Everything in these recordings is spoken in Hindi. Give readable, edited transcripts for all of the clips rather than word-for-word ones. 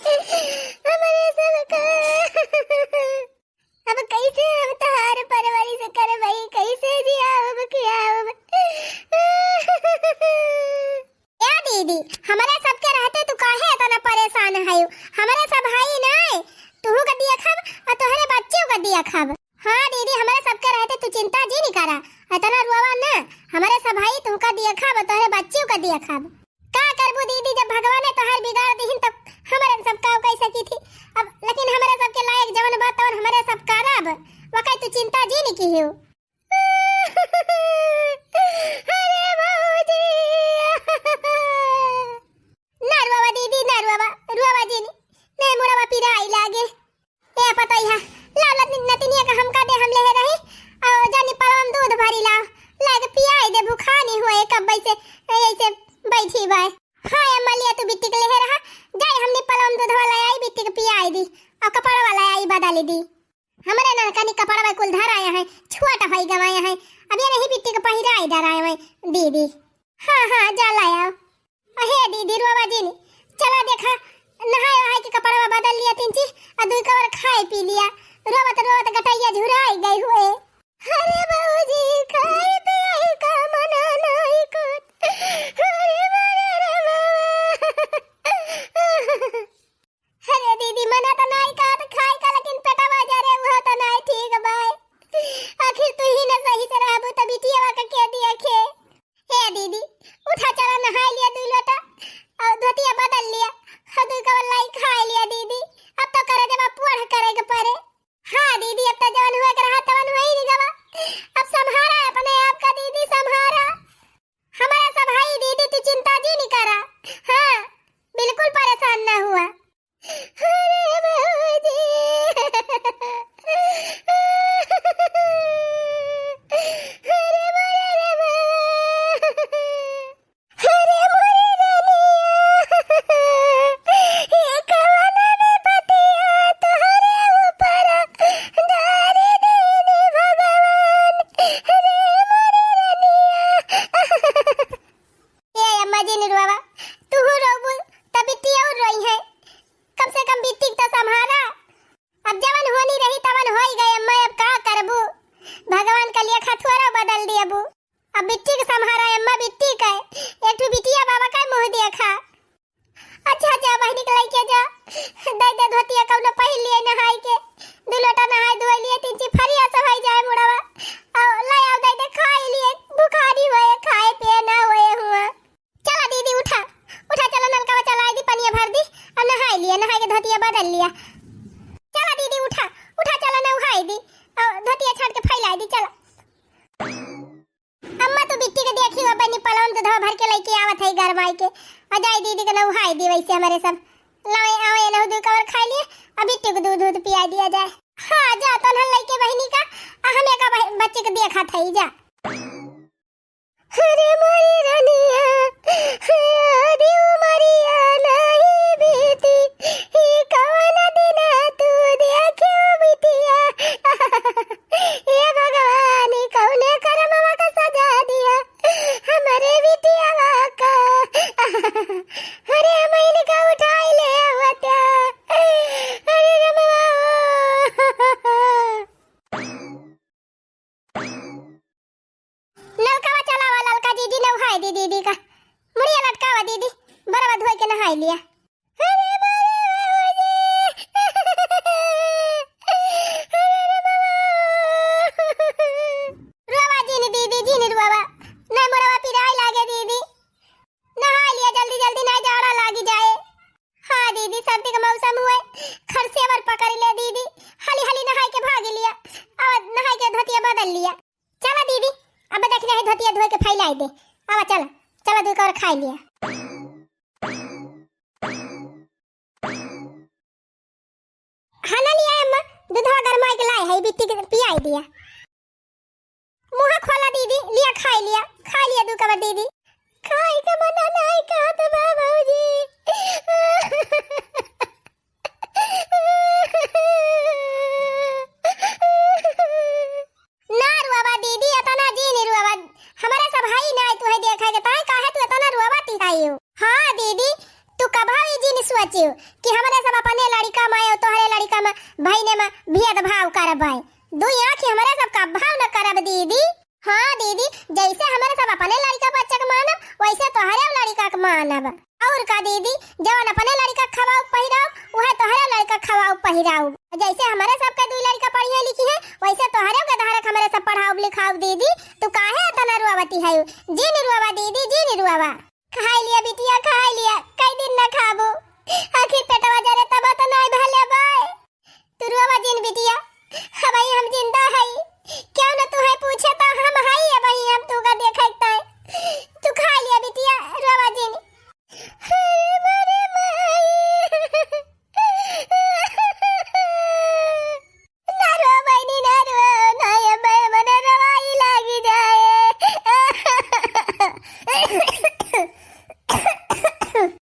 हमारे सबका अब कैसे हम तहार परवरिश कर भाई, कैसे जिया अब क्या अब। या दीदी हमारे सबके रहते तू काहे इतना परेशान है? हमारे सब भाई नहीं तू का दिया खाब और तोहरे बच्चों का दिया खाब। हाँ दीदी हमारे सबके रहते तू चिंता जी नहीं करा, इतना रुआवा ना। हमारे सब भाई तू का दिया खाब तोहरे बच्चों का दिया खाब। का करबू दीदी, जब भगवान ने तोहर बिगाड़ दीहिन तब हमारे सब का कैसे की थी अब, लेकिन हमारे सब के लायक जवन बात और हमारे सब करब वकाई तू चिंता जी नहीं की हो। अरे बाबूजी ना रुआवा दीदी, ना रुआवा जी नहीं मुड़वा पिराई लागे। ए पता है लाल नतिनिया का हमका दे हम ले रही और जानी परम दूध भरी ला लागे पियाई दे, भूखा नहीं होए कब से ऐसे बैठी बाय। हां अम्मा लिया तू बिट्टी के ले रहा जाए, हमने परम दूध वाला आई बिट्टी के पियाई दी और कपड़ा वाला आई बदल दी। हमारे ननकानी कपड़ा में कुल धर आया है, छुआटा भाई गवाया है, अब ये नहीं बिट्टी के पहिरा इधर आए हैं दीदी। हां जा लाया। अहे दीदी रोवा जी ने चला देखा नहाए वहाए के कपड़ा बदल लिया तीन चीज और दुई कवर खाए पी लिया, रोवत गटैया झुराई गई हुए। अरे बाबूजी खाए पे का मना नहीं कुत। अरे अरे दीदी मना तो नहीं का तो खाए का, लेकिन पेटवा जा रे वो तो नहीं ठीक भाई। आखिर तू ही ना सही से रहबू त बिटिया का के दिया खे। हे दीदी उठा चला नहा लिया दुई लोटा और धोतिया बदल लिया, दुई कवर लाई खा लिया दीदी। अब तो करे जब पढ़ करे के परे। हां दीदी अब तो जवान हुए के रहा तवन हुए ही नहीं गवा, अब संभारा अपने आप का दीदी संभारा। हमारा सब भाई दीदी तू चिंता जी नहीं करा, हां बिल्कुल परेशान ना हुआ। अरे बाबूजी बदल लिया। चला दीदी उठा चला ना उठाई दी और धोतिया छाट के फैलाई दी। चला अम्मा तो बिट्टी के देखी हो अपनी पलौन दूध भर के लेके आवत है गरमाई के, अजाई दीदी के ना उठाई दी। वैसे हमारे सब लाए आवे ना दूध कवर खा लिए, अब बिट्टी को दूध पिया दिया जाए। हां जा तो न लेके बहनी का हमें का बच्चे के देखा था ही जा। अरे मोरी रानिया आदि उमरिया नहीं बीती, ही कौन दिन तू देखियो बिटिया। ये भगवान कौने करमवा का सजा दिया हमारे बिटिया का। अरे मैंने का उठाई ले आवता। अरे रमवा नलकावा चलावा ललका दीदी ने उठाई दी दीदी का मुड़िया लटकावा दीदी बराबर धोई के नहाई लिया। अरे रुआवा जी ने दीदी जी ने रुआवा नहीं मुड़वा पिराई लागे दीदी, नहा लिया जल्दी जल्दी नहीं जाड़ा लागी जाए। हाँ दीदी सर्दी का मौसम हुए खरसेवर पकड़ ले दीदी, हली हली नहाई के भाग लिया और नहाई के धोतिया बदल लिया। चला दीदी अब देखना है धोतिया धोए के फैलाई दे। आवा चला चला दूध और खा लिया। खाना लिया अम्मा, दूधवा गरमाई के लाए है बिट्टी के पियाई दिया। मुंह खोला दीदी, लिया खा लिया दूध कवर दीदी। खाई का मना नहीं का तो बाबूजी। ना रुआवा दीदी इतना जी नहीं रुआवा, हमारा सब भाई ना तू है देखा के ताई काहे तू इतना रुआवा ती आई हो। हां दीदी तू कभाई जी दिन सोचियो कि हमरे सब अपने लड़का में और तोहरे लड़का में भाई ने में भेदभाव करब है। दू आँख हमारे सब का भाव न करब दीदी। हाँ दीदी, जैसे हमारे सब अपने लड़का बच्चा के मानब वैसे तोहरे लड़का के मानब। और का दीदी, जवन अपने लड़का खवाओ पहिराओ वह तोहरे लड़का खवाओ पहिराओ। जैसे हमारे सब के दू लड़का पढ़ी लिखी है वैसे तोहरे के धारक हमारे सब पढ़ाओ लिखाओ दीदी। तू काहे इतना रुआवती है? जी नहीं रुआवा दीदी, जी नहीं रुआवा। खा लिया बिटिया, खा लिया, कई दिन न खाबो, आखिर पेटवा जरे तब तो नहीं भले बाय। तू रुआवा जिन बिटिया, भाई हम जिंदा है, क्यों न तू है पूछे तो हम है ये भाई, हम तू का देखता है। तू खा लिया बिटिया, रुआवा जिन। हमारे माई ना रो बहनी ना रो, ना ये भाई मने रवाई लागी जाए।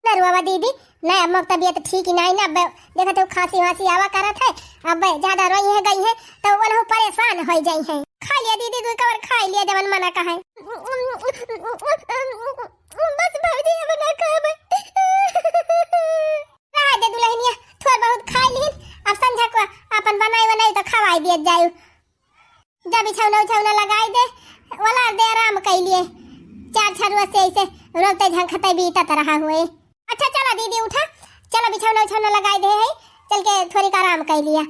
ना रुआवा दीदी, नहीं अब तबीयत ठीक ही नहीं ना। अब देखा तो खांसी वासी आवा करत है, अब ज्यादा रोई है गई है तो वो परेशान हो जाई है। खा लिया दीदी, दू कवर खा लिया जवन मना का है। बस भौजी अब ना खाबे। रहा दे दुल्हनिया, थोड़ा बहुत खा लीन, अब संझा को अपन बनाई तो खवाई दिया जायु। जब बिछौना उछौना लगाई दे वाला दे आराम कर लिए, चार छरुआ से ऐसे रोते झंखते बीतत रहा हुए। अच्छा चला दीदी उठा, चलो बिछौना उछौना लगाई दे है, चल के थोड़ी का आराम कर लिया।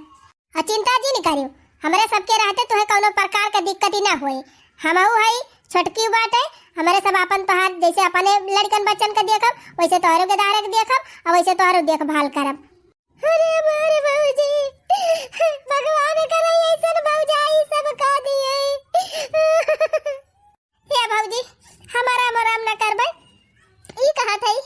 और चिंता जी नहीं करियो, हमारे सबके रहते तो है कोनो प्रकार का दिक्कत ही ना होए। हमहू है छोटकी बात है, हमारे सब अपन तोहार जैसे अपने लड़कन बच्चन का देखब वैसे तोहरो के दारे के देखब और वैसे तोहरो देखभाल करब। अरे हमारे भौजी, भगवान करे ऐसन भौजाई सब का दिए। ये भौजी हमारा मराम न करबे, ई कहा थई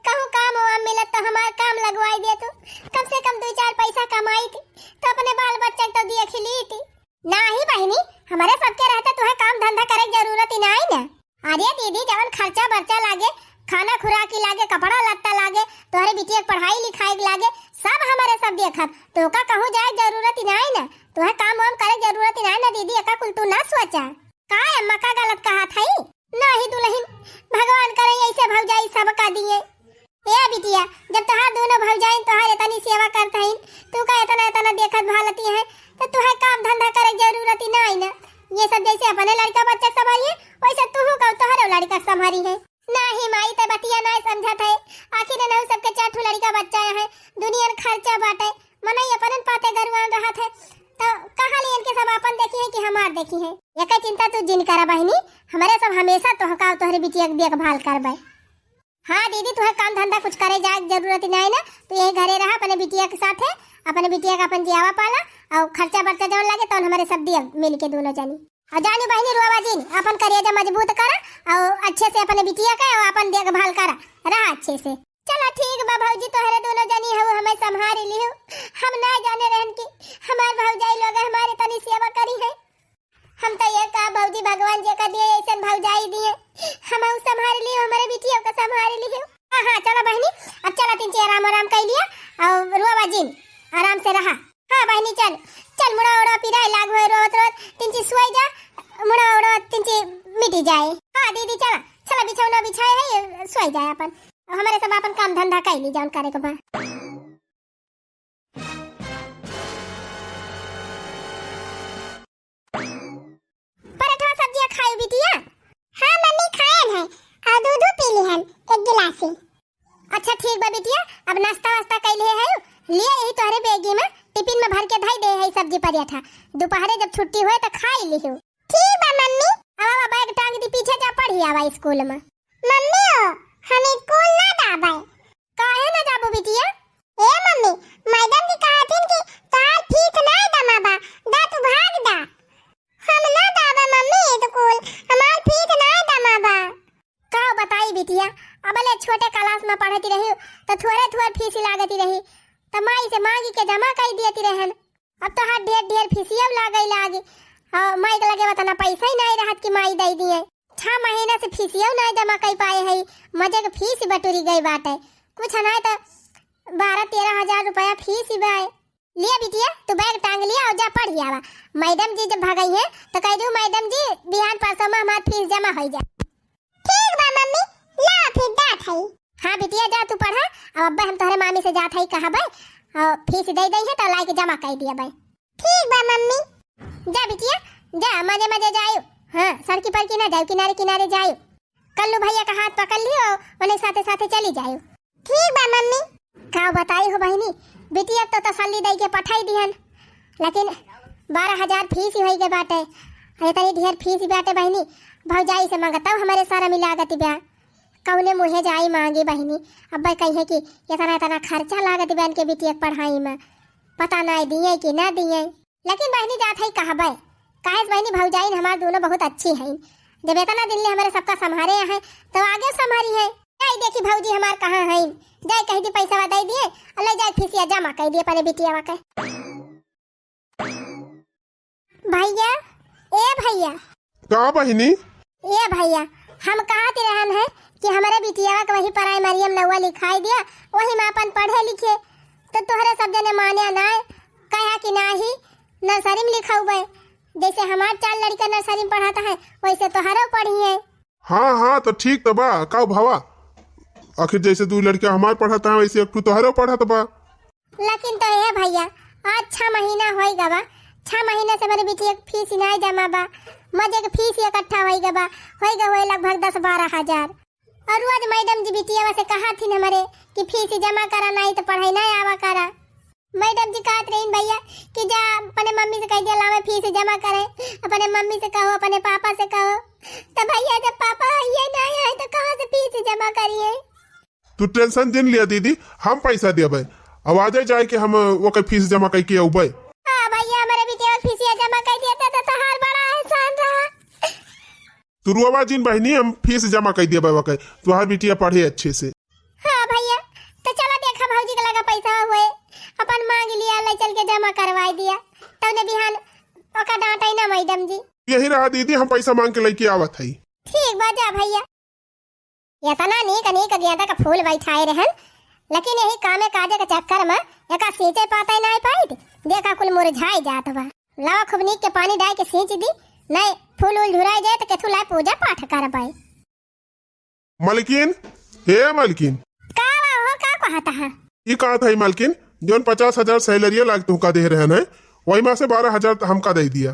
कहूँ काम वाम मिलत तो हमार काम लगवाई दे। तू कम से कम 2-4 पैसा कमाई थी तो अपने बाल बच्चा तो दिए खिली थी। नहीं बहनी, हमारे सबके रहते तो है काम धंधा करे की जरूरत ही नहीं ना। अरे दीदी, जवन खर्चा बर्चा लागे, खाना खुराकी लागे, कपड़ा लत्ता लागे, तोहरे बिटिया के पढ़ाई लिखाई लागे, सब हमारे सब देखब। तो का कहूँ जाए जरूरत ही नहीं ना, तो है काम वाम करे जरूरत ही नहीं ना दीदी। एका कुल तू ना सोचा का अम्मा का गलत कहा था ही? नहीं दुल्हन, भगवान करे ऐसे भौजाई सब का दिए। ए बिटिया, जब तोहार दोनों भौजाई तोहार इतनी सेवा करत हईन, तू का इतना देखत भालती है तो तुहे काम धंधा करे जरूरत ही नहीं ना। ये सब जैसे अपने लड़का बच्चा संभालिए वैसे तू का तोहरो लड़का संभाली है। नहीं माई ते बतिया नहीं समझत है, आखिर न सबके 4 लड़का बच्चा है, दुनिया में खर्चा बाटे, मनई अपन पाते गरुआन रहत है तो कहां ले इनके सब अपन देखी है कि हमार देखी है। एका चिंता तू जिन करा बहनी, हमारे सब हमेशा तोहका तोहरे बिटिया के देखभाल करबे। हाँ दीदी, तुहे काम धंधा कुछ करे जाए जरूरत नहीं ना, तू यही घरे रहा अपने बिटिया के साथ है, अपने बिटिया का अपन जियावा पाला और खर्चा बर्चा जवन लगे तो हमारे सब दिया मिल के दोनों जानी। और जानी बहनी रुआवा जी अपन करिए मजबूत करा और अच्छे से अपने बिटिया का और अपन देखभाल करा रहा अच्छे से। चलो ठीक बा भौजी, तोहरे दोनों जनी हो हमें संभाल लियो। हम ना जाने रहन की हमार भौजाई लोग हमारे तनी सेवा करी है। हम तो ये का भौजी भगवान जी का दिए ऐसे भौजाई दिए, हम संभाल लियो, हमारे बिटिया को संभाल लियो। हाँ चलो बहनी, अब चला तीन आराम कर लिया और रुआवा जी आराम से रहा। हाँ बहनी चल चल, मुड़ा उड़ा पिराई लाग होए रोत रोत तिंची सोई जा, मुड़ा उड़ा तिंची मिटी जाए। हाँ दीदी चला चला, बिछौना बिछाए है सोई जाए अपन, हमारे सब अपन काम धंधा कर ली जान करे को बा। पराठा सब्जियां खाई बिटिया? हाँ मम्मी खाए हैं और दूध पी ली हम 1 गिलास ही। अच्छा ठीक बा बिटिया, अब नाश्ता वास्ता कर लिए है लिए यही तोहरे बेगी में टिफिन में भर के धई दे है सब्जी पराठा, दोपहरे जब छुट्टी होए तो खा लियो। ठीक बा मम्मी। आवा बैग टांग दी पीछे जा पढ़ी आवा स्कूल में। मम्मी हम स्कूल ना जाबे। काहे ना जाबो बिटिया? ए मम्मी, मैडम जी कहथिन कि तार फीस ना दमाबा, दा तू भाग दा। हम ना जाबे मम्मी स्कूल, हमार फीस ना दमाबा। का बताई बिटिया, अबले छोटे क्लास में पढ़ती रही तो थोड़े फीस लागती रही तो माई से मांगी के जमा कर देती रहन। अब तो हर ढेर फीसिया लागे और माई के लगे बताना पैसा ही नहीं रहत कि माई दे दिए। 6 महीना से फीसिया नहीं जमा कर पाए है, मजे के फीस बटोरी गई बात है, कुछ नहीं तो 12-13 हजार रुपया फीस ही बाय। लिया बिटिया तू बैग टांग लिया और जा पढ़ आवा। मैडम जी जब भागई है तो कह दू मैडम जी बिहान परसों में हमार फीस जमा हो जाए। ठीक बा मम्मी, ला फिर दात है। हाँ बिटिया जा तू पढ़ा। अब अब्बा हम तोहरे मामी से जात हई कहा भाई और फीस दे दई है तो लाई के जमा कर दिया भाई। ठीक बा मम्मी। जा बिटिया जा मजे मजे जायो। हाँ सड़की पर की ना जाओ, किनारे किनारे जायो। कल्लू भैया का हाथ पकड़ लियो उन्हें साथे साथे चली जायो। ठीक बा मम्मी। का बताई हो बहनी बिटिया तो तसल्ली दई के पठाई दिहन, लेकिन 12,000 फीस होई के बाटे। इतनी ढेर फीस बाटे बहनी, भौजाई से मांगता हमारे सारा मिलागत ब्याह कौने मुहे जाई मांगी बहनी। अब कहे कि इतना इतना खर्चा लागत बहन के बिटिया के पढ़ाई में, पता नहीं दिए कि ना दिए। लेकिन बहनी जात है कहबे काहे बहनी भौजाई हमार दोनों बहुत अच्छी हैं। जब इतना दिन ले हमारे सबका संभारे हैं तो आगे संभारी है। जाई देखी भौजी हमार कहाँ है, जाए कह दी पैसा दे दिए और ले जाए फीसिया जमा कर दिए अपने बिटिया के। भैया ए भैया का बहिनी ए भैया हम कहते रहन है कि हमारे बिटिया के वही प्राइमरी में नवा लिखाई दिया, वही में अपन पढ़े लिखे तो तोहरे सब जने माने ना कहा कि नाही नर्सरी में लिखा हुआ है। जैसे हमार 4 लड़का नर्सरी में पढ़ाता है वैसे तोहरो पढ़ी है। हाँ हाँ तो ठीक तो बा का भावा, आखिर जैसे 2 लड़का हमार पढ़ाता है वैसे एक तू तोहरो पढ़ा तो बा। लेकिन तो ये भैया आज 6 महीना हो गवा, 6 महीने से मेरी बिटिया की फीस नहीं जमा बा, मजे की फीस इकट्ठा हो गवा हो लगभग 10-12 हजार। और रोज मैडम जी बिटिया से कहा थी हमारे कि फीस जमा करा नहीं तो पढ़ाई नहीं आवा करा। मैडम जी कहते रही भैया कि जा अपने मम्मी से कह दिया लावे फीस जमा करे, अपने मम्मी से कहो अपने पापा से कहो। तो भैया जब पापा ये नहीं आए तो कहाँ से फीस जमा करिए। तू टेंशन दिन लिया दीदी, हम पैसा देबे। अब आ जाए कि हम वो के फीस जमा करके उबे। हां भैया हमारे बिटिया फीस जमा कर दिया था तो हर बड़ा एहसान रहा। तू रुआ जिन बहनी हम फीस जमा कर दिया बाबा के, तुहार बिटिया पढ़े अच्छे से। हाँ भैया तो चलो देखा भौजी के लगा पैसा हुए अपन मांग लिया ले चल के जमा करवा दिया तब ने बिहान ओका डांटा ना मैडम जी। यही रहा दीदी, हम पैसा मांग के लेके आवत हई। ठीक बा जा भैया। इतना नीक नीक गेंदा का फूल बैठाए रहन, लेकिन यही कामे काजे के चक्कर में एका सींचे पाता नहीं पाई, देखा कुल मुरझाई जात बा। लावा खूब नीक के पानी डाल के सींच दी, नहीं फूल उल झुराई जाए तो केथु लाई पूजा पाठ कर पाई। मालकिन हे मालकिन का हो का कहता है ये कहा था मालकिन जोन 50,000 सैलरी लाग तुमका दे रहे हैं वही में से 12,000 हमका दे दिया।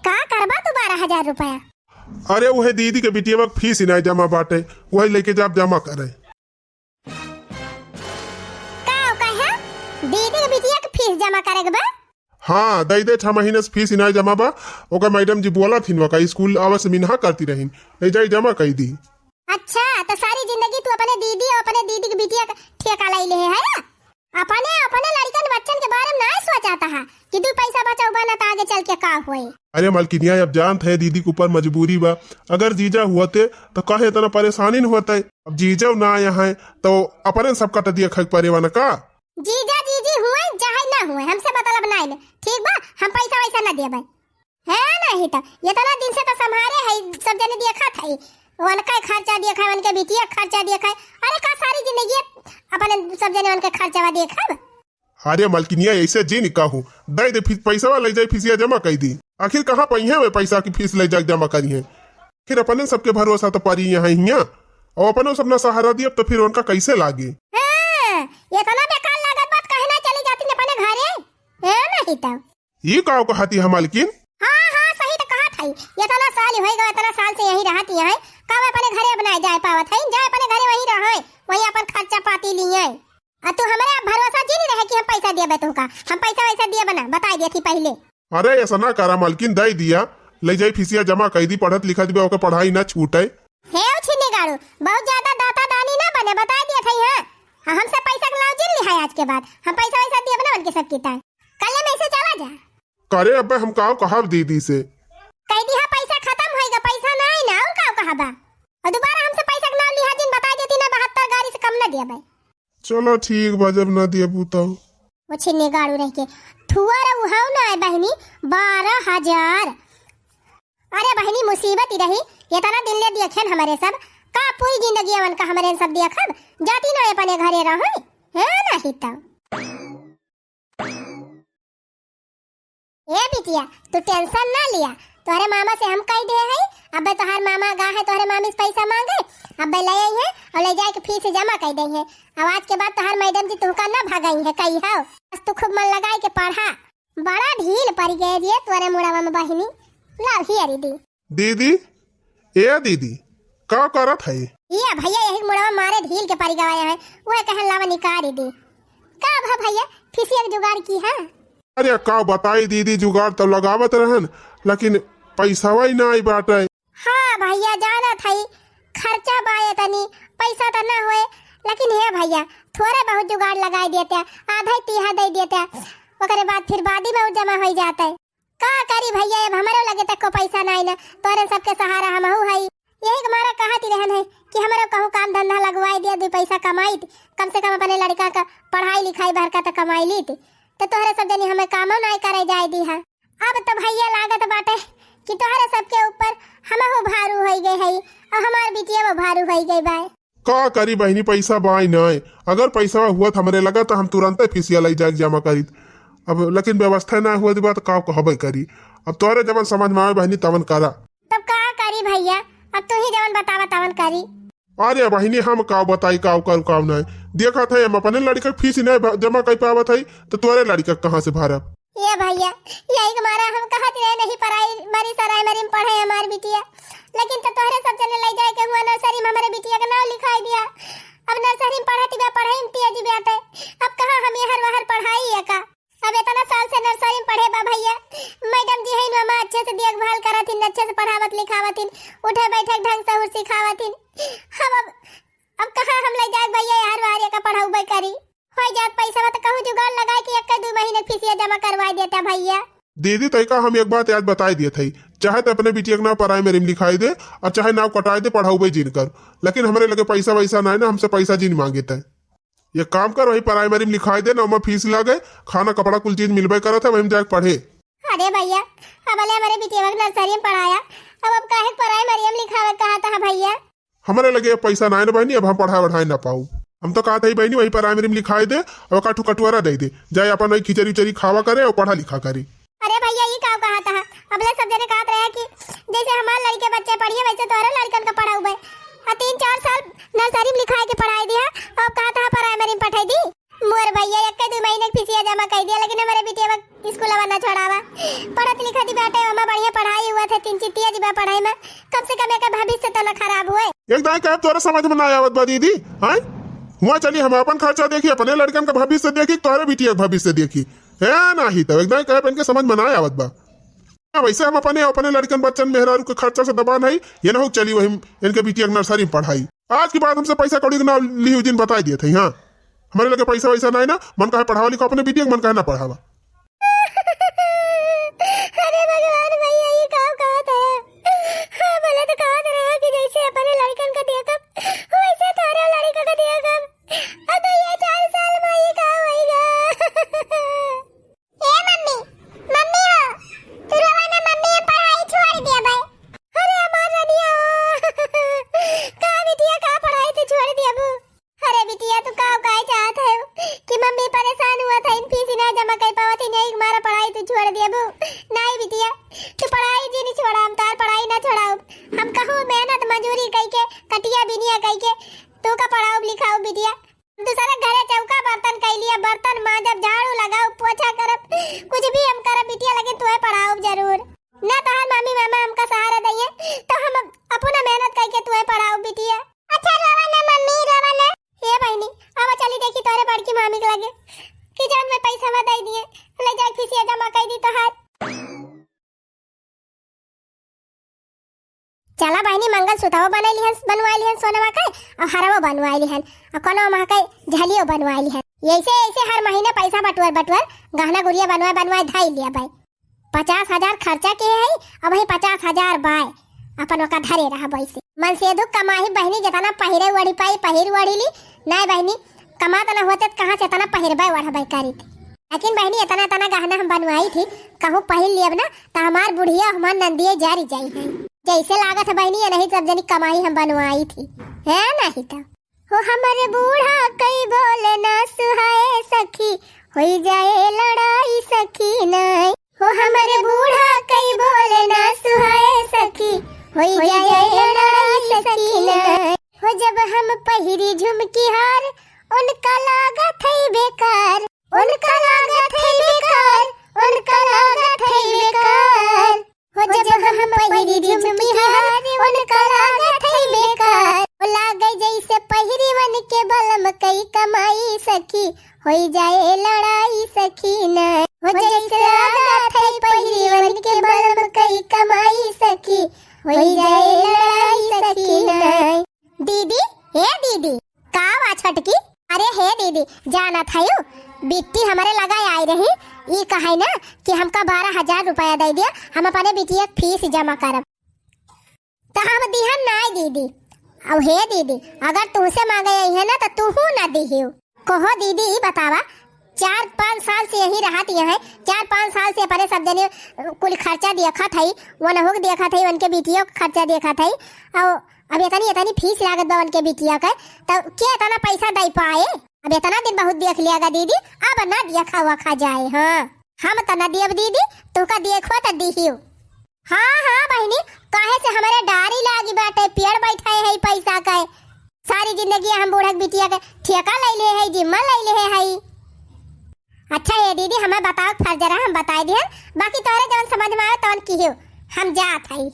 का करबा तू 12,000 रुपया? अरे वही दीदी के बिटिया में फीस नहीं जमा बाटे, वही लेके जाब जमा करे। का कहा दीदी के बिटिया के फीस जमा करेगा बा? हाँ दे 6 महीने से फीस नहीं जमा बा। ओकर मैडम जी बोला थी वका स्कूल आवे से मिनहा करती रही, ले जाई जमा कर दी। अच्छा तो सारी जिंदगी तू अपने दीदी और अपने दीदी की बिटिया का ठेका ले ले है ना? अपने अपने लड़कन बच्चन के बारे में नहीं सोचाता है कि तू पैसा बचाओ बना तो आगे चल के का होए। अरे मालकिनिया अब जानत है दीदी के ऊपर मजबूरी बा, अगर जीजा हुआते तो कहे इतना परेशानी न होता। अब जीजा ना आया है तो अपने सबका तो दिया खक परेवा न का। जीजा जीजी हुए चाहे ना हुए हमसे मतलब नहीं ले, ठीक बा हम पैसा वैसा ना देबे है नहीं तो इतना दिन से तो संभारे है सब जने देखा था उनका खर्चा देखा उनके बिटिया खर्चा देखा। अरे का सारी जिंदगी अपने सब जने उनके खर्चा देखा। अरे मालकिनिया ऐसे जी नहीं कहूँ दे दे पैसा ले जाए फीसिया जमा कर दी। आखिर कहाँ पहिया में पैसा की फीस ले जाए जमा करी है, फिर अपने सबके भरोसा तो पारी यहाँ हिया और अपने सबना सहारा दिया तो फिर उनका कैसे लागे। इतना बेकार लागत बात कहे ना चली जाती ने अपने घरे है नहीं तो ये काओ कहती है मालकिन। हाँ सही तो कहा था, इतना साल हो गया इतना साल से यही रहती है कब अपने घरे बनाए जाए पावत है, जाए अपने घरे वही रहे वही अपन खर्चा पाती लिए। तू हमारे भरोसा जी नहीं रहे कि हम पैसा दिए बेतू का, हम पैसा वैसा दिए बना बता दिए थी पहले। अरे ऐसा ना करा मालकिन, दे दिया ले जाए फीसिया जमा कर दी, पढ़त लिखत भी ओके पढ़ाई ना छूटे। हे छिन्नी गाड़ू बहुत ज्यादा दाता दानी ना बने बता दिए थे। हां हमसे पैसा के लाओ जिन लिहाई आज के बाद हम पैसा वैसा दिए बना उनके सब किता कल में से चला जा करे। अब हम काओ कहब दीदी से कह दी है पैसा खत्म होएगा, पैसा नहीं ना और काओ कहबा और दोबारा हमसे पैसा के लाओ लिहाई जिन बता देती ना 72 गाड़ी से कम ना दिए भाई। चलो ठीक बा जब ना दिए बूता वो छिन्नी गाड़ू रह के ठुआर उहाऊ ना है बहनी 12,000। अरे बहनी मुसीबत ही रही इतना दिन ले देखे हमारे सब का पूरी जिंदगी वन का हमारे सब देखब जाती ना अपने घरे रहे है नहीं तो। ए बिटिया तू टेंशन ना लिया, तोहरे मामा से हम कह दे है अब तोहर मामा गा है तोहरे मामी से पैसा मांगे अब ले आई है और ले जाके फीस जमा कर दे है। अब आज के बाद तोहर मैडम जी तुमका ना भगाई है कही हो बस तू खूब मन लगाई के पढ़ा। बड़ा ढील पड़ गए रे तोरे मुड़ावा में बहिनी। ला हिया दी दीदी ए दीदी का करत है ये भैया यही मुड़ावा मारे ढील के पड़ी गवाया है वह कहन लावा निकाल दी का भा भैया फीसिया के जुगाड़ की है। अरे का बताई दीदी जुगाड़ तो लगावत रहन लेकिन पैसा ही ना आई बाटे। हाँ भैया जाना था खर्चा बाए तनी पैसा तो ना होए लेकिन हे भैया थोड़े बहुत जुगाड़ लगा देते आधा तिहा दे देते ओकरे बाद फिर बादी में जमा हो जाता है का करी भैया अब हमारे लगे तक को पैसा नहीं ना तोरे सबके सहारा हम है यही हमारा कहती रहन है कि हमारे कहूँ काम धंधा लगवाई दिया 2 पैसा कमाई कम से कम अपने लड़का का पढ़ाई लिखाई भर का तो कमाई ली तो तोहरे सब जनी हमें कामों नहीं करे जाए दी है। अब तो भैया लागत बाटे कि तोहरे सबके ऊपर हम हो भारू हो गए है और हमार बिटिया वो भारू हो गई बाय का करी बहनी पैसा बाई नहीं अगर पैसा हुआ हमरे लगा तो हम तुरंत फीसिया लाई जाए जमा करी अब लेकिन व्यवस्था ना हुआ बात का कहबे करी। अब तोरे जवन समझ में आवे बहनी तवन करा तब का करी भैया अब तू ही जवन बतावा तवन करी। अरे बहनी हम का बताई का कर काम नहीं देखा था हम अपने लड़का फीस नहीं जमा कर पावत है तो तोरे लड़का कहाँ से भरब। ये भैया यही हमारा हम कहत रहे नहीं पढ़ाई मरी सराय मरी में पढ़े हमार बिटिया लेकिन तो तोहरे सब जने ले जाए के हुआ नर्सरी में हमारे बिटिया का नाम लिखाई दिया। अब नर्सरी में पढ़ती बा पढ़ाई में तेज बाटे अब कहाँ हम हर वहर पढ़ाई है का अब इतना साल से नर्सरी में पढ़े बा भैया मैडम जी है ना अच्छे से देखभाल करथिन अच्छे से पढ़ावत लिखावथिन उठे बैठे ढंग से सिखावथिन। हम अब कहाँ हम ले जाए भैया हर वहर का पढ़ाऊ करी हो जात पैसा तो कहूँ जुगाड़ लगा के 1-2 महीने फीसिया जमा करवा देता भैया। दीदी तैका हम एक बात याद बताई दिए थे चाहे तो अपने बिटिया के नाम प्राइमरी में लिखाई दे और चाहे नाम कटाई दे पढ़ाऊ जिन कर लेकिन हमारे लगे पैसा वैसा नहीं ना हमसे पैसा जिन मांगे थे ये काम कर वही प्राइमरी में लिखाई दे ना फीस लगे खाना कपड़ा कुल चीज मिलबे करा था वही जाके पढ़े। अरे भैया अब हमारे बिटिया को नर्सरी में पढ़ाया अब काहे प्राइमरी में लिखावे कहा था भैया हमारे लगे पैसा नहीं ना बहनी अब हम पढ़ाई बढ़ाई ना पाऊ हम तो कहा था बहनी वही प्राइमरी में लिखाई दे और काटू कटुआरा दे दे जाए अपन वही खिचड़ी उचड़ी खावा करे और पढ़ा लिखा करे। अरे भैया ये क्या कहा था अबले सब जने कहत रहे कि जैसे हमारे लड़के बच्चे पढ़िए वैसे तोरे लड़कन का पढ़ाऊ बे 3-4 साल नर्सरी में लिखाए के पढ़ाई दिया और कहा था प्राइमरी में पढ़ाई दी मोर भैया 1-2 महीने फीसिया जमा कर दिया लेकिन हमारे बिटिया स्कूल ना छोड़ावा पढ़त लिखत बाटे हमारा बढ़िया पढ़ाई हुआ था 3 चितिया जीवा पढ़ाई में कम से कम एक भविष्य तो न खराब हुए। एकदम कह तोरा समझ में ना आवत बा दीदी हैं हुआ चली हम अपन खर्चा देखी अपने लड़कन का भविष्य देखी तोरे बिटिया का भविष्य देखी है नहीं तो एकदम कह इनके समझ में ना आवत बा वैसे हम अपने लड़कन बच्चन मेहरारू के खर्चा से दबा नहीं ये ना हो चली वही इनके बिटिया नर्सरी में पढ़ाई आज की बात हमसे पैसा कौड़ी ना ली दिन बताई दिए थे। हाँ हमारे लगे पैसा वैसा नहीं ना मन कहे पढ़ावा लिखा अपने बिटिया मन कहे ना पढ़ावा। अरे भगवान भैया ये कहा था हाँ बोले तो कहा रहा कि जैसे अपने लड़कन का देखब वैसे तारा लड़का का देखब अब तो ये 4 साल में ये कहा होएगा। ए मम्मी मम्मी हो तू रवाना मम्मी पढ़ाई छोड़ दिया भाई। अरे हमार रनिया का बिटिया का पढ़ाई तू छोड़ दिया बू। अरे बिटिया तू का चाहत है कि मम्मी परेशान हुआ था इन फीस ना जमा कर पावत नहीं हमारा पढ़ाई तू छोड़ दिया बू। नहीं बिटिया तू पढ़ाई जी नहीं छोड़ा हम तार पढ़ाई ना छोड़ाओ हम कहूँ मेहनत मजूरी कई के कटिया बिनिया कई के तू का पढ़ाओ लिखाओ बिटिया दूसरा घरे चौका बर्तन कई लिया बर्तन मांजब झाड़ू लगाओ पोछा करब कुछ भी हम करब बिटिया लेकिन तुम्हें पढ़ाओ जरूर ना तो मम्मी मामा हमका सहारा दइए तो हम अपना मेहनत करके तुम्हें पढ़ाओ बिटिया। अच्छा रोवाना मम्मी रोवाना ये बहनी अब चली देखी तोरे बड़की मामी के लगे कि जान में पैसा में दे दिए ले जाए फीसिया जमा कर दी तो हाथ चला बहनी मंगल सूत्रवा बनवाई हन सोनवा के और हरवा बनवाई हन और कोनो मां के झलियो बनवाई हन ऐसे ऐसे हर महीने पैसा बटुअर गहना गुड़िया बनवाए धाई लिया भाई 50,000 खर्चा के है और वही 50,000 बाय अपन ओका धरे रहा वैसे मन से दुख कमाही बहनी जितना पहिरे वड़ी पाई पहिर वड़ी ली नहीं बहनी कमा तना होते कहाँ से इतना पहिरबे वढ़बे करी थी लेकिन बहनी इतना गहना हम बनवाई थी कहूँ पहिर लियब ना तो हमार बुढ़िया हमार नंदिये जारी जाई है जैसे लागत है बहनी नहीं सब जनी कमाई हम बनवाई थी है नहीं तो हो हमारे बूढ़ा कई बोले ना सुहाए सखी हो जाए लड़ाई सखी नहीं हो हमारे बूढ़ा कई बोले ना सुहाए होई जाए लड़ाई सकीना। हो जब हम पहिरी झुमकी हार उनका लागत है बेकार, उनका लागत है बेकार, उनका लागत है बेकार। हो जब हम पहिरी झुमकी हार उनका लागत है बेकार। हो लागे जैसे पहिरी वन के बलम कई कमाई सखी, होई जाए लड़ाई सकीना। हो जैसे लागत है पहिरी वन के बलम कई कमाई सखी, होई जाए लड़ाई सकीना। दीदी हे दीदी का वा छटकी? अरे हे दीदी जाना था यू बिट्टी हमारे लगाए आई रही, ये कहे ना कि हमका 12,000 रुपया दे दिया, हम अपने बिटिया फीस जमा करब। तो हम दिहन ना दीदी। अब हे दीदी अगर तुमसे मांगे है ना तो तू ना दिहियो। कहो दीदी बतावा 4-5 साल से यही रहत है, 4-5 साल से अपने सब जने कुल खर्चा देखा था, वन होग देखा था, उनके बिटिया खर्चा देखा था। और अब इतनी फीस लागत बा उनके बिटिया का, तो क्या इतना पैसा दे पाए? अब इतना दिन बहुत देख लियागा दीदी, अब ना देखा वखा जाए। हाँ हम तो ना दियब दीदी, तू का देखो तो दिहियो। हाँ हाँ बहनी काहे से हमारे डारी लागी बाटे, पेड़ बैठाए है पैसा का, सारी जिंदगी हम बूढ़क बिटिया के ठेका ले ले है, जिम्मा ले ले है। अच्छा ये दीदी हमें बताओ फर्ज रहा, हम बताए दिए, बाकी तोरे जवन समझ में आए तवन किहियो, हम जात हई।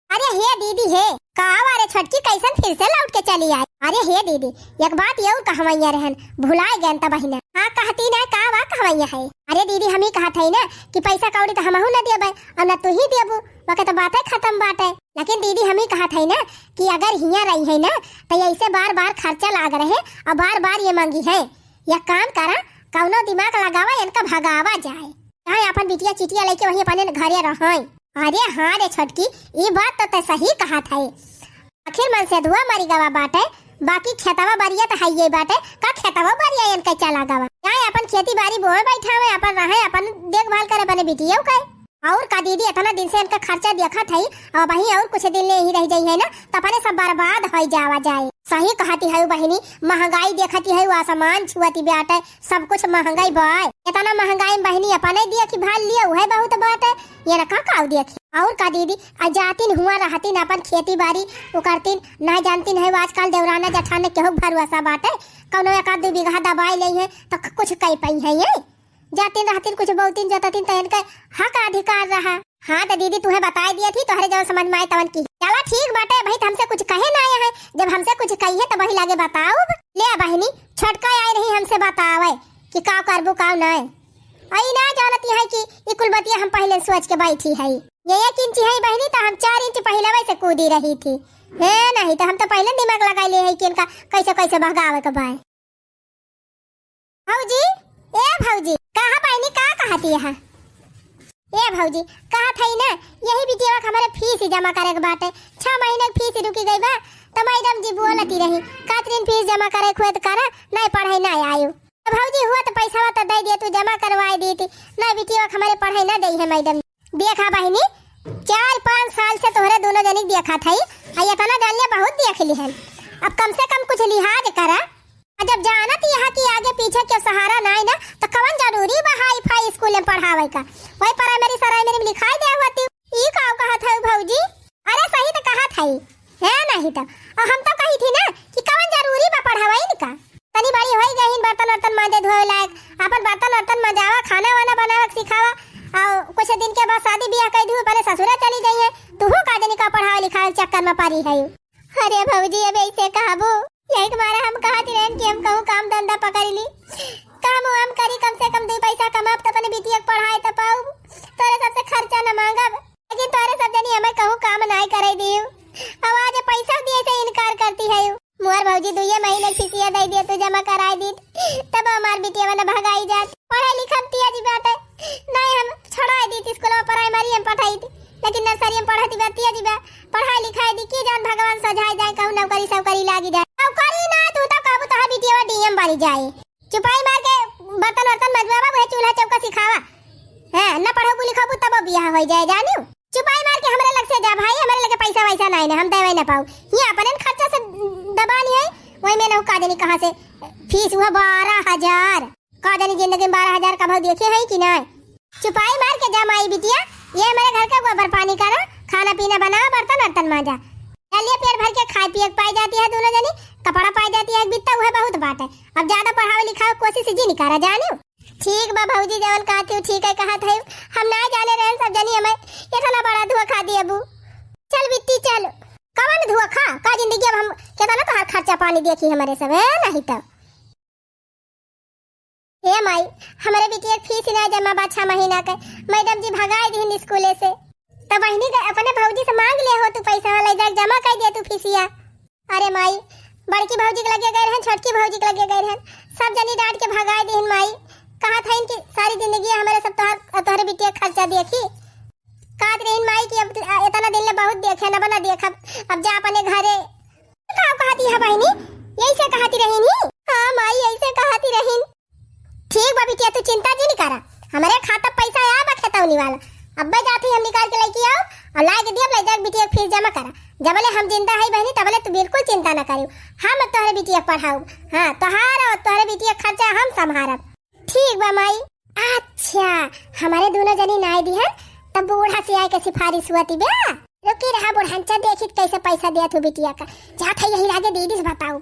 अरे हे दीदी हे कहा वारे छटकी कैसन फिर से लौट के चली आई? अरे हे दीदी एक बात ये कहवैया रहन, भुलाए गए त बहिना। हाँ कहती ना का वा कहवैया है? अरे दीदी हम ही कहत है ना कि पैसा कौड़ी तो हमहू ना देबे और ना तू ही देबू, वके तो बातें खत्म बात है। लेकिन दीदी हम ही कहत है ना कि अगर हिया रही है ना तो ऐसे बार बार खर्चा लाग रहे और बार बार ये मांगी है, या काम करा कौनो दिमाग लगावा इनका भगावा जाए, चाहे अपन बिटिया चिटिया लेके वही अपने घरे रहे। अरे हाँ रे छटकी ये बात तो सही कहा था, आखिर मन से धुआ मरी गवा बाटे, बाकी खेतवा बारिया तो है ये बाटे का खेतवा बारिया इनका चला गवा, चाहे अपन खेती बाड़ी बोए बैठा हुए अपन रहे, अपन देखभाल करे अपने बिटिया का। और का दीदी इतना दिन से इनका खर्चा देखा था, और वही और कुछ दिन ले ही रह जाई है ना तो अपने सब बर्बाद हो जावा जाए। सही कहती है बहिनी, महंगाई देखती है आसमान छुआती बाटे, सब कुछ महंगाई बाय, इतना महंगाई बहिनी अपने दिया कि भाल लिया वह बहुत बात है, ये ना का देखी। और का दीदी जातिन हुआ रहतीन अपन खेती बाड़ी वो करतीन, ना जानतीन है आजकल देवराना जठान केहू भरोसा बाटे, कौनो 1-2 बीघा दबाई ले है तो कुछ कई पाई है, ये जातिन रहतीन कुछ बहुतीन जतातीन तो इनका हक अधिकार रहा। हाँ तो दीदी तुम्हें बता दिया थी, तोहरे जब समझ में आए तवन की। चला ठीक बाटे भाई, हमसे कुछ कहे ना आया है, जब हमसे कुछ कही है तो वही लागे बताओ। ले बहिनी छटका आई रही हमसे बतावे कि का करबू का नहीं, आई ना जानती है कि ये कुल बतिया हम पहले सोच के बैठी है। ये 1 इंच है बहिनी तो हम 4 इंच पहले वैसे कूदी रही थी, है नहीं तो हम तो पहले दिमाग लगा ले है कि इनका कैसे कैसे भगावे के बाय। भौजी ए भौजी कहाँ बहनी का कहती है? ए भौजी कहा था ना यही बिटिया हमारे फीस जमा करे के बाटे, 6 महीने की फीस रुकी गई बा, तो मैडम जी बोलती रही कातरीन फीस जमा करे खुद करा, नहीं पढ़ाई ना आयु। तो भौजी हुआ तो पैसा तो दे दिए, तू जमा करवाई दी थी ना, बिटिया हमारे पढ़ाई ना दी है मैडम। देखा बहनी 4-5 साल से तोहरे दोनों जनी देखा था, इतना डालिया बहुत देख ली है, अब कम से कम कुछ लिहाज करा। जब जानत यहाँ की आगे पीछे के सहारा ना है ना तो कवन जरूरी बा हाई फाई स्कूल में पढ़ावे का, वही प्राइमरी सराइमरी में लिखाई दे होती। ई का कहा था भौजी? अरे सही तो कहा था है नहीं तो, और हम तो कही थी ना कि कवन जरूरी बा पढ़ावे इनका, तनी बड़ी होई गई बर्तन वर्तन मांजे धोए लायक, अपन बर्तन वर्तन मजावा खाना वाना बनावे सिखावा, और कुछ दिन के बाद शादी ब्याह कर दी पहले ससुरा चली गई है, तू का जनी का पढ़ावे लिखावे चक्कर में पड़ी है। अरे भौजी अब ऐसे कहबो यही तुम्हारा हम कहते रहे कि हम कहूँ काम धंधा पकड़ ली, काम हम करी कम से कम 2 पैसा कमाब तो अपने बिटिया को पढ़ाए तो पाऊ, तोरे सबसे खर्चा न मांगब, लेकिन तोरे सब जनी हमें कहूँ काम नहीं करे दियो, अब आज पैसा दिए से इनकार करती है। मुहर भौजी 2 महीने फीसिया दे दिए तो जमा कराई दी, तब हमार बिटिया वाला भगाई जात, पढ़ाई लिखा दिया जी बात है नहीं, हम छोड़ाई दी थी स्कूल में प्राइमरी में पढ़ाई थी, लेकिन नर्सरी में पढ़ती बातिया जी बा पढ़ाई लिखाई दी की जान भगवान सजाए जाए, कहूँ नौकरी सौकरी लागी जाए, नौकरी ना तू तो कहबू तो बिटिया डीएम बनी जाए, चुपाई मार के बर्तन वर्तन मजवावा वह चूल्हा चौका सिखावा, है न पढ़बू लिखबू तब बियाह हो जाए, जानियो चुपाई मार के हमारे लग से जा भाई, हमारे लगे पैसा वैसा नहीं ना हम देवे ना पाऊ, ये अपने खर्चा से दबानी है, वही मैंने का जानी कहां से फीस हुआ 12,000, का जानी जिंदगी में 12,000 का भाव देखे है कि नहीं। चुपाई मार के जा माई बिटिया, ये हमारे घर का गोबर पानी करा, खाना पीना बनाओ, बर्तन वर्तन मांजा। चलिए पेट भर के खाए पिए पाई जाती है दोनों जनी, कपड़ा पाई जाती है, बित्ता हुआ बहुत बात है। अब ज्यादा पढ़ाओ लिखाओ कोशिश जी नहीं करा जाने। ठीक बा भौजी जवन कहती हूँ ठीक है कहत है। हम ना जाने रहे सब जनी हमें इतना बड़ा धुआ खा दिए अबू। चल बिट्टी चल, कवन धुआ खा का जिंदगी अब हम केतना तो हर खर्चा पानी देखी हमारे सब है नहीं तो। हे माई हमारे बिटिया फीस ना जमा बा 6 महीना के, मैडम जी भगाए दिन स्कूले से। तब बहनी अपने भौजी से मांग ले हो तू पैसा ले जा जमा कर दे तू फीसिया। अरे माई बड़की भौजी के लगे गए रहन, छोटकी भौजी के लगे गए रहन, सब जनी डांट के भगाए दिन। माई कहा था इनकी सारी जिंदगी हमारे सब तोहरे बिटिया खर्चा देखी काट रही माई की। अब इतना दिन ले बहुत देखे ना बना देख, अब जा अपने घरे। का कहती है बहनी यही से कहती रही नी? हां माई यही से कहती रही। ठीक बा बिटिया तू चिंता जी नहीं करा, हमारे खाता पैसा आ बा खेतौनी वाला। अब्बा जाती हम निकाल के लेके आओ और ला के दिया ले जा बिटिया फीस जमा करा। जबले हम जिंदा है बहनी तबले तू बिल्कुल चिंता ना करियो, हम तोहरे बिटिया पढ़ाऊ। हां तोहार और तोहरे बिटिया खर्चा हम संभारब। ठीक बा माई। अच्छा हमारे दोनों जनी नाई दिहन तब बूढ़ा से आए के सिफारिश हुआती बे। रुकी रहा बुढ़ांचा देखित कैसे पैसा दिया तू बिटिया का। जात है यही लागे दीदी से बताओ।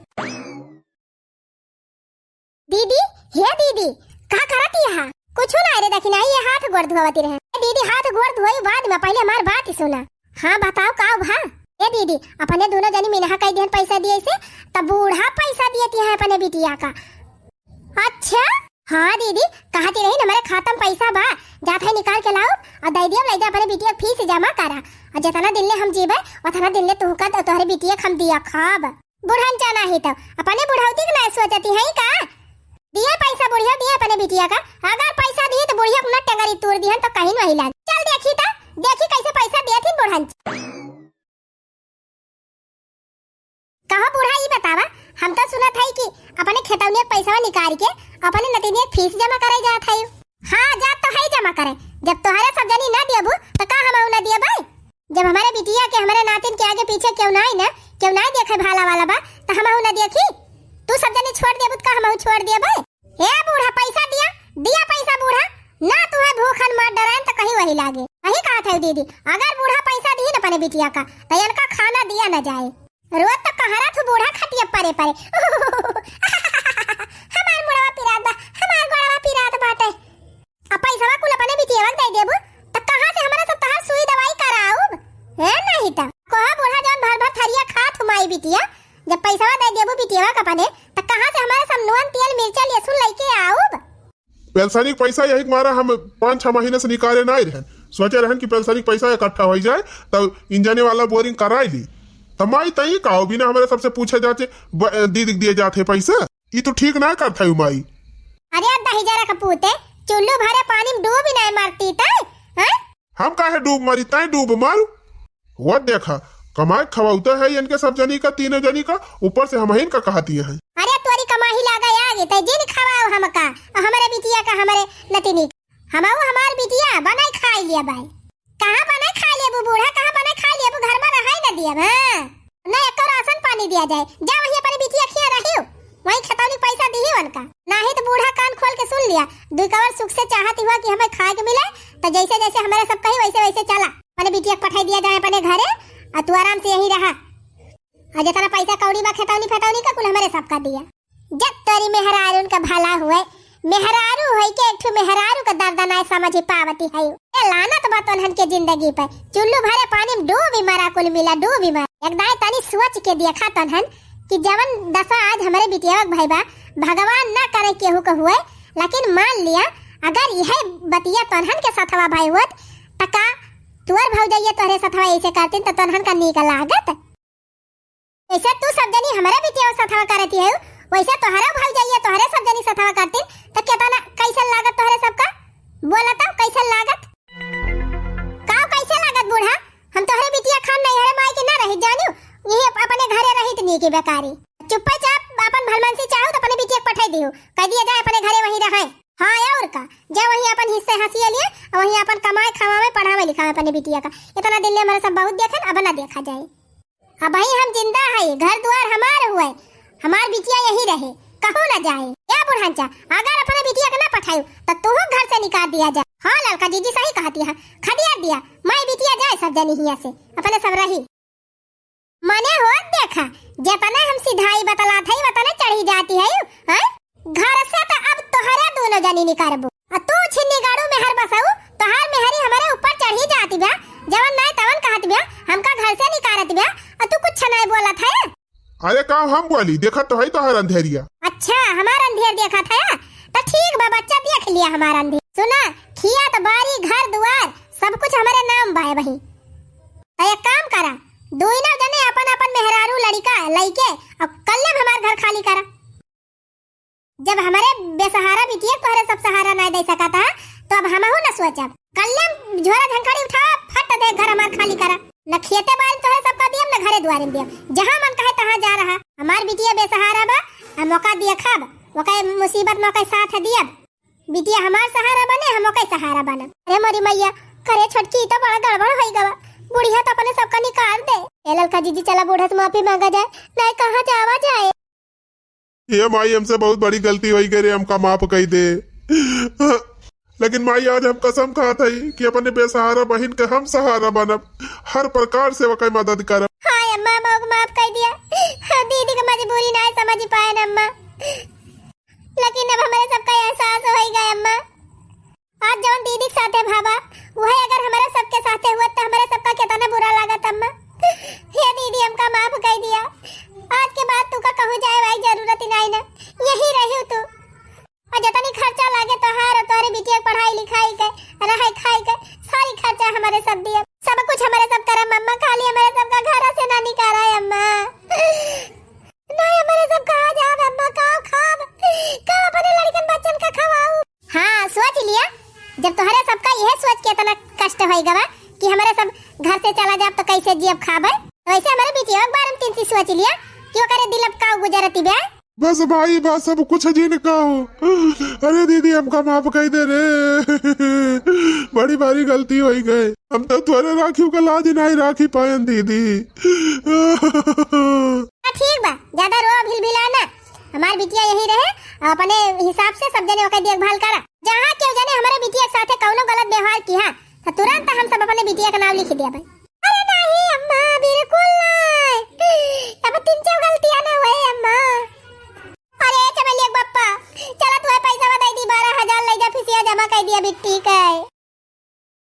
दीदी हे दीदी का करती है? कुछ ना रे देखी ना ये हाथ गोड़ धोवती रहे। दीदी हाथ गोड़ धोई बाद में पहले हमार बात ही सुना। हां बताओ का भा? ए दीदी अपने दोनों जनी मिनहा कई दिन पैसा दिए से तब बूढ़ा पैसा दिए है अपने बिटिया का। अच्छा हाँ दीदी कहती रही हमारे खाता में पैसा बा, जात है निकाल के लाओ और दे दिया ले जा अपने बिटिया फीस जमा करा। और जितना दिन ले हम जीबे उतना दिन ले तू का तोहरे बिटिया हम दिया खाब। बुढ़ान जाना ही तो अपने बुढ़ाउती के ना सोचती है का दिया पैसा बुढ़िया दिया अपने बिटिया का। अगर पैसा दिए तो बुढ़िया अपना टंगरी तोड़ दिहन तो कहीं नहीं लाग। चल देखी ता देखी कैसे पैसा दिया थी बुढ़ान। कहा बुढ़ा ये बतावा, हम तो सुना था कि अपने खेतौनी पैसा निकाल के अपने नतीनी फीस जमा करे जात है। हां जात तो है जमा करे, जब तोहरे सब जनी ना दियबू तो का हम ना दिया भाई। जब हमारे बिटिया के हमारे नातिन के आगे पीछे क्यों ना देखे भाला वाला बा तो हम ना देखी। तू सब जनी छोड़ देबू तो का हम छोड़ दिया भाई। हे बूढ़ा पैसा दिया पैसा बूढ़ा ना तू है भूखन मार डरान तो कहीं वही लागे। वही कहा था दीदी अगर बूढ़ा पैसा दिए ना अपने बिटिया का तो इनका खाना दिया ना जाए। रोज तो कहरा तू बूढ़ा खटिया परे हमार मुड़वा पिरात बा, हमार गोड़वा पिरात बाटे। अब पैसा कुल अपने बिटिया दे देबू तो कहां से हमारा सब तहार सुई दवाई कराऊ है नहीं तो कहा बूढ़ा जान भर भर थरिया खात हुमाई बिटिया। जब पैसा दे देबू बिटिया का अपने तो कहां से हमारा सब नून तेल मिर्चा लहसुन लेके आऊ। पेंशनिक पैसा यही मारा हम 5-6 महीने से निकाले ना रहन, सोचे रहन कि पेंशनिक पैसा इकट्ठा हो जाए तब इंजने वाला बोरिंग कराई ली। तमाई तई काओ बिना हमारे सबसे पूछे जाते दीदी दिए जाते पैसा। ये तो ठीक ना करता है माई। अरे दही जरा कपूते चुल्लू भरे पानी में डूब ही नहीं मारती तय हैं? हम काहे डूब मारी तय डूब मारू। वो देखा कमाई खवाउता है इनके सब जनी का, तीनों जनी का, ऊपर से हम इनका कहती है। अरे तोरी कमाई लागा आगे तय जिन खवाओ हमका हमारे बिटिया का हमारे नतिनी हमाओ हमार बिटिया बनाई खाई लिया भाई। कहां बनाई खा लेबू बूढ़ा, कहां बनाई खा लेबू, घर में रहाई ना दिया हां ना एक राशन पानी दिया जाए। जा वही अपनी बिटिया खिया रहियो वही खतौनी पैसा दी उनका नहीं तो बूढ़ा कान खोल के सुन लिया। दुई कवर सुख से चाहती हुआ कि हमें खाए के मिले तो जैसे जैसे हमारे सब कही वैसे वैसे चला अपने बिटिया पठाई दिया जाए अपने घरे और तू आराम से यही रहा। और जितना पैसा कौड़ी बा खतौनी फतौनी का कुल हमारे सबका दिया। जब तोरी मेहरारू उनका भला हुए मेहरारू होई के एक ठो मेहरारू का दर्द ना समझ पावती है। ए लानत बा तोहन के जिंदगी पे चुल्लू भरे पानी में डूब ही मरा कुल मिला डूब ही मरा। एक दाई तनी सोच के देखा तोहन कि जवन दशा आज हमारे बिटिया भाई बा भगवान ना करे केहू को हुए, लेकिन मान लिया अगर यह बतिया तोहन के साथवा भाई होत तका तुअर भौजाइया तोहरे साथवा ऐसे करतीन तो तोहन का नीक लागत। ऐसे तू सब जनी हमारे बिटिया साथवा करती है वैसे तोहरा भौजाइया तोहरे सब जनी साथवा करतीन तो केतना कैसे लागत तोहरे सबका बोला तो कैसे लागत का कैसे लागत बूढ़ा। हम तोहरे बिटिया खान नहीं हरे माई के ना रही जानू यही अपने घरे रही तनी की बेकारी। चुपचाप अपन भलमनसी चाहो तो अपने बिटिया पठाई दियो कह दिया जाए अपने घरे वही रहे। हां और का जा वही अपन हिस्से हंसी लिए और वही अपन कमाए खवावे पढ़ावे लिखावे अपने बिटिया का। इतना दिन ले हमारे सब बहुत देखन अब ना देखा जाए। अब भाई हम जिंदा है घर द्वार हमार हुए हमार बिटिया यही रहे कहूं ना जाए। या बुढ़ांचा अगर अपने बिटिया के ना पठायो तो तू घर से निकाल दिया जा। हाँ लड़का जीजी सही कहती है, खदिया दिया माई बिटिया जाए सब जनी हिया से अपने सब रही। मने हो देखा जतना हम सिधाई बतलात है वतने चढ़ी जाती है हैं। घर से तो अब तोहरे दोनों जनी निकारबो आ तू छिन्नी गाड़ू में हर बसाऊ तोहार मेहरी हमारे ऊपर चढ़ी जाती बा। जवन नहीं तवन कहत बा हमका घर से निकारत बा आ तू कुछ नहीं बोलत है। अरे का हम बोली देखा तो है तोहर अंधेरिया। अच्छा हमारा अंधेर देखा था तो ठीक बा बच्चा देख लिया हमारा अंधेर। सुना खिया तो बारी घर द्वार सब कुछ हमारे नाम बाय वही। तो एक काम करा दोनों जने अपन अपन मेहरारू लड़का लइके अब कल्ले हमार घर खाली करा। जब हमारे बेसहारा बिटिया तोहरे सब सहारा नहीं दे सका था तो अब हमहू न सोचब कल्ले झोरा झंखाड़ी उठा फट दे घर हमार खाली करा। न खेते बारी तोहरे सबका दियम न घरे द्वारे दियम जहां मन कहे तहां जा रहा। हमार बिटिया बेसहारा बा आ मौका दिया खाब ओके मुसीबत मौके साथ दियब। बिटिया हमार सहारा बने हम ओके सहारा बनब। अरे मोरी मैया करे छोटकी तो बड़ा गड़बड़ होई गवा। बुढ़िया तो अपने सबका निकाल दे। ए ललका जीजी चला बूढ़ा से माफी मांगा जाए नहीं कहां जावा जाए। ये माई हमसे बहुत बड़ी गलती हुई करे हमका माफ कही दे। लेकिन माई आज हम कसम खात हई कि अपने बेसहारा बहन के हम सहारा बनब हर प्रकार से वकई मदद करब। हाय अम्मा मोग माफ कर दिया। हाँ, दीदी की मजबूरी नहीं समझ पाए न अम्मा। लेकिन अब हमारे सबका एहसास हो गया अम्मा। आज जवन दीदी के साथे भावा वही अगर हमारे सबके साथे हुआ तो हमारे सबका कितना बुरा लागत अम्मा। ये दीदी हमका माफ कर दिया। आज के बाद तू का कहूँ जाए भाई जरूरत ही नहीं ना यही रही तू। और जितनी खर्चा लागे तोहार और तोहरे बिटिया पढ़ाई लिखाई के रहाई खाई के सारी खर्चा हमारे सब दिए सब कुछ हमारे सब करे अम्मा। खाली हमारे सबका घर से ना निकाला है अम्मा। नहीं हमारे सब कहाँ जाओ अम्मा कहाँ खाब कहाँ अपने लड़कन बच्चन का खवाऊं। हाँ सोच लिया जब तुम्हारे सबका यह सोच के इतना कष्ट होई गवा कि हमारे सब घर से चला जाब तो कैसे जियब खाबे तो वैसे हमारे बिटिया एक बार हम तीन सोच लिया क्यों करे दिल अब का गुजरती बे। बस भाई बस सब कुछ जी ने कहो। अरे दीदी हमका माफ कही दे रे। बड़ी भारी गलती हो गई। हम तो तुम्हारे राखियों का लाज नहीं राखी पायन दीदी।